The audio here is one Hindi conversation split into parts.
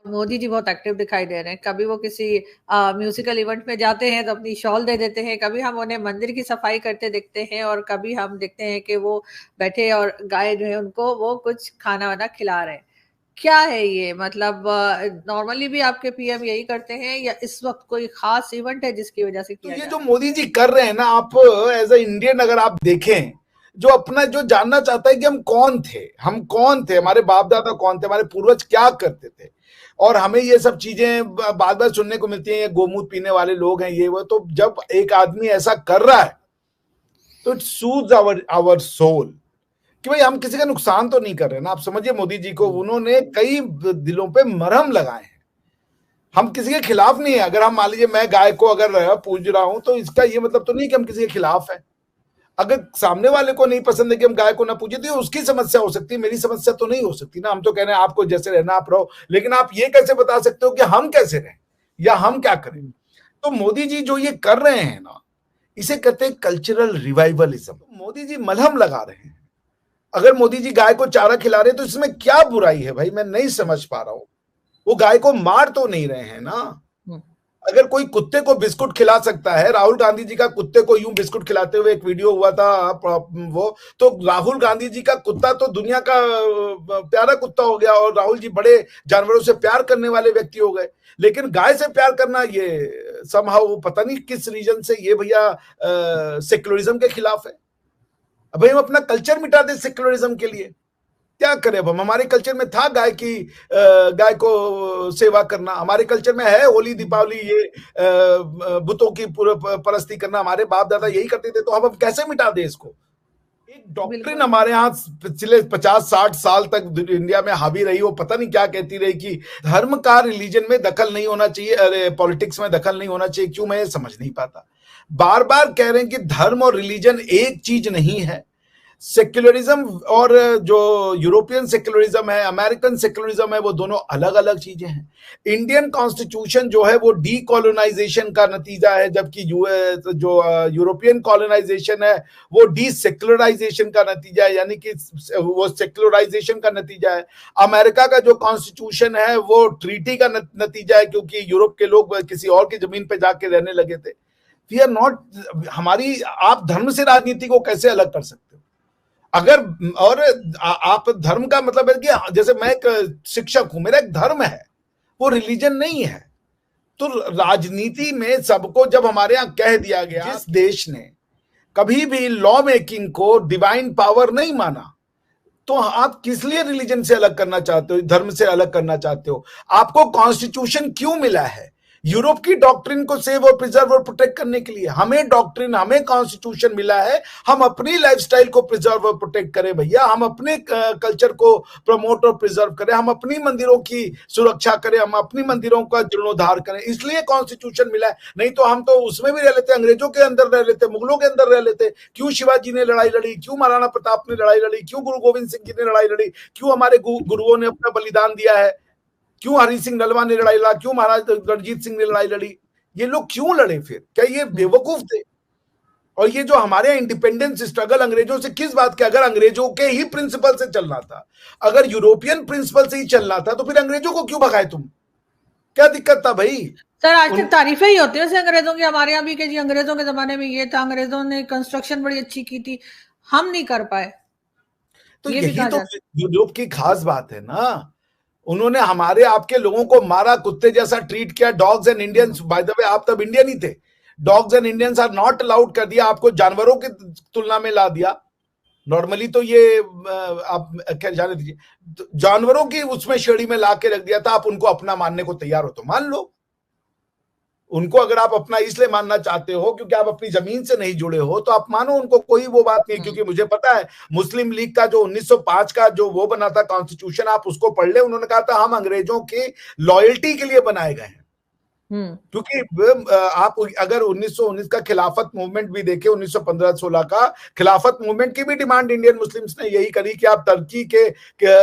मोदी जी बहुत एक्टिव दिखाई दे रहे हैं। कभी वो किसी म्यूजिकल इवेंट में जाते हैं तो अपनी शॉल दे देते हैं, कभी हम उन्हें मंदिर की सफाई करते दिखते हैं, और कभी हम देखते हैं कि वो बैठे और गाय जो है उनको वो कुछ खाना वाना खिला रहे हैं। क्या है ये, मतलब नॉर्मली भी आपके पीएम यही करते हैं या इस वक्त कोई खास इवेंट है जिसकी वजह से तो किया ये जा जो रहा है? मोदी जी कर रहे हैं ना, आप एज ए इंडियन अगर आप देखें, जो अपना जो जानना चाहता है कि हम कौन थे, हमारे बाप दादा कौन थे, हमारे पूर्वज क्या करते थे, और हमें ये सब चीजें बार बार सुनने को मिलती हैं, ये गोमूत्र पीने वाले लोग हैं, ये वो। तो जब एक आदमी ऐसा कर रहा है तो इट सूज आवर सोल कि भाई हम किसी का नुकसान तो नहीं कर रहे ना। आप समझिए, मोदी जी को उन्होंने कई दिलों पे मरहम लगाए हैं। हम किसी के खिलाफ नहीं है। अगर हम मान लीजिए मैं गाय को अगर पूज रहा हूं तो इसका ये मतलब तो नहीं कि हम किसी के खिलाफ है। अगर सामने वाले को नहीं पसंद है कि हम गाय को ना पूजे तो उसकी समस्या हो सकती है, मेरी समस्या तो नहीं हो सकती ना। हम तो कह रहे हैं आपको जैसे रहना आप रहो, लेकिन आप ये कैसे बता सकते हो कि हम कैसे रहें या हम क्या करें? तो मोदी जी जो ये कर रहे हैं ना, इसे कहते हैं कल्चरल रिवाइवलिज्म। मोदी जी मलहम लगा रहे हैं। अगर मोदी जी गाय को चारा खिला रहे हैं तो इसमें क्या बुराई है भाई? मैं नहीं समझ पा रहा हूं। वो गाय को मार तो नहीं रहे हैं ना। अगर कोई कुत्ते को बिस्कुट खिला सकता है, राहुल गांधी जी का कुत्ते को यूं बिस्कुट खिलाते हुए एक वीडियो हुआ था, वो तो राहुल गांधी जी का कुत्ता तो दुनिया का प्यारा कुत्ता हो गया, और राहुल जी बड़े जानवरों से प्यार करने वाले व्यक्ति हो गए। लेकिन गाय से प्यार करना, ये समहाउ पता नहीं किस रीजन से ये भैया सेक्युलरिज्म के खिलाफ है। अब हम अपना कल्चर मिटा दे सेक्युलरिज्म के लिए? क्या करें? अब हमारे कल्चर में था गाय को सेवा करना, हमारे कल्चर में है होली दीपावली, ये बुतों की परस्ती करना, हमारे बाप दादा यही करते थे। तो हम अब कैसे मिटा दें इसको? एक डॉक्ट्रिन हमारे यहाँ पिछले 50-60 साल तक इंडिया में हावी रही, वो पता नहीं क्या कहती रही कि धर्म का रिलीजन में दखल नहीं होना चाहिए, अरे पॉलिटिक्स में दखल नहीं होना चाहिए। क्यों? मैं ये समझ नहीं पाता। बार बार कह रहे हैं कि धर्म और रिलीजन एक चीज नहीं है। सेक्युलरिज्म और जो यूरोपियन सेक्युलरिज्म है, अमेरिकन सेक्युलरिज्म है, वो दोनों अलग अलग चीजें हैं। इंडियन कॉन्स्टिट्यूशन जो है वो डीकोलोनाइजेशन का नतीजा है, जबकि जो यूरोपियन कॉलोनाइजेशन है वो डीसेक्युलराइजेशन का नतीजा है, यानी कि वो सेक्युलराइजेशन का नतीजा है। अमेरिका का जो कॉन्स्टिट्यूशन है वो ट्रीटी का नतीजा है, क्योंकि यूरोप के लोग किसी और की जमीन पे जाके रहने लगे थे। वी आर नॉट, हमारी, आप धर्म से राजनीति को कैसे अलग कर सकते हो? अगर, और आप धर्म का मतलब है कि जैसे मैं एक शिक्षक हूं, मेरा एक धर्म है, वो रिलीजन नहीं है। तो राजनीति में सबको जब हमारे यहां कह दिया गया, जिस देश ने कभी भी लॉ मेकिंग को डिवाइन पावर नहीं माना, तो आप किस लिए रिलीजन से अलग करना चाहते हो, धर्म से अलग करना चाहते हो? आपको कॉन्स्टिट्यूशन क्यों मिला है? यूरोप की डॉक्ट्रिन को सेव और प्रिजर्व और प्रोटेक्ट करने के लिए। हमें डॉक्ट्रिन, हमें कॉन्स्टिट्यूशन मिला है, हम अपनी लाइफस्टाइल को प्रिजर्व और प्रोटेक्ट करें भैया, हम अपने कल्चर को प्रमोट और प्रिजर्व करें, हम अपनी मंदिरों की सुरक्षा करें, हम अपनी मंदिरों का जीर्णोद्धार करें। इसलिए कॉन्स्टिट्यूशन मिला है। नहीं तो हम तो उसमें भी रह लेते, अंग्रेजों के अंदर रह लेते, मुगलों के अंदर रह लेते। क्यों शिवाजी ने लड़ाई लड़ी? क्यों महाराणा प्रताप ने लड़ाई लड़ी? क्यों गुरु गोविंद सिंह जी ने लड़ाई लड़ी? क्यों हमारे गुरुओं ने अपना बलिदान दिया है? क्यों हरि सिंह नलवा ने लड़ाई लड़ा? क्यों महाराज रणजीत सिंह ने लड़ाई लड़ी? ये लोग क्यों लड़े फिर? क्या ये बेवकूफ थे? और ये जो हमारे इंडिपेंडेंस स्ट्रगल अंग्रेजों से किस बात के? अगर अंग्रेजों के ही प्रिंसिपल से चलना था, अगर यूरोपियन प्रिंसिपल से ही चलना था, तो फिर अंग्रेजों को क्यों भगाए तुम? क्या दिक्कत था भाई? सर आज तक तारीफें ही होती है अंग्रेजों की, हमारे यहाँ भी कि जी अंग्रेजों के जमाने में ये था, अंग्रेजों ने कंस्ट्रक्शन बड़ी अच्छी की थी, हम नहीं कर पाए। तो यही तो यूरोप की खास बात है ना। उन्होंने हमारे आपके लोगों को मारा, कुत्ते जैसा ट्रीट किया। Dogs and Indians, by the way आप तब इंडियन ही थे, dogs and Indians are not allowed कर दिया, आपको जानवरों की तुलना में ला दिया। नॉर्मली तो ये आप खैर जाने दीजिए, जानवरों की उसमें श्रेणी में ला के रख दिया था। आप उनको अपना मानने को तैयार हो तो मान लो। उनको अगर आप अपना इसलिए मानना चाहते हो क्योंकि आप अपनी जमीन से नहीं जुड़े हो, तो आप मानो उनको, कोई वो बात नहीं। क्योंकि मुझे पता है मुस्लिम लीग का जो 1905 का जो वो बना था कॉन्स्टिट्यूशन, आप उसको पढ़ ले। उन्होंने कहा था हम अंग्रेजों की लॉयल्टी के लिए बनाए गए हैं। क्योंकि आप अगर 1919 का खिलाफत मूवमेंट भी देखे, 1915-16 का खिलाफत मूवमेंट की भी डिमांड इंडियन मुस्लिम्स ने यही करी कि आप तुर्की के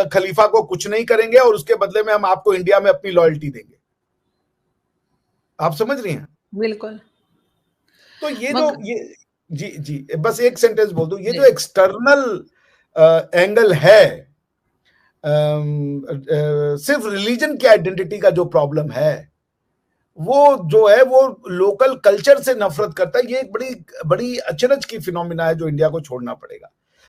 खलीफा को कुछ नहीं करेंगे और उसके बदले में हम आपको इंडिया में अपनी लॉयल्टी देंगे। आप समझ रही हैं? बिल्कुल। तो ये जो ये जी जी बस एक सेंटेंस बोल दूं, ये जो एक्सटर्नल एंगल है, सिर्फ रिलीजन की आइडेंटिटी का जो प्रॉब्लम है, वो जो है वो लोकल कल्चर से नफरत करता है। ये एक बड़ी बड़ी अचरज की फिनोमिना है जो इंडिया को छोड़ना पड़ेगा।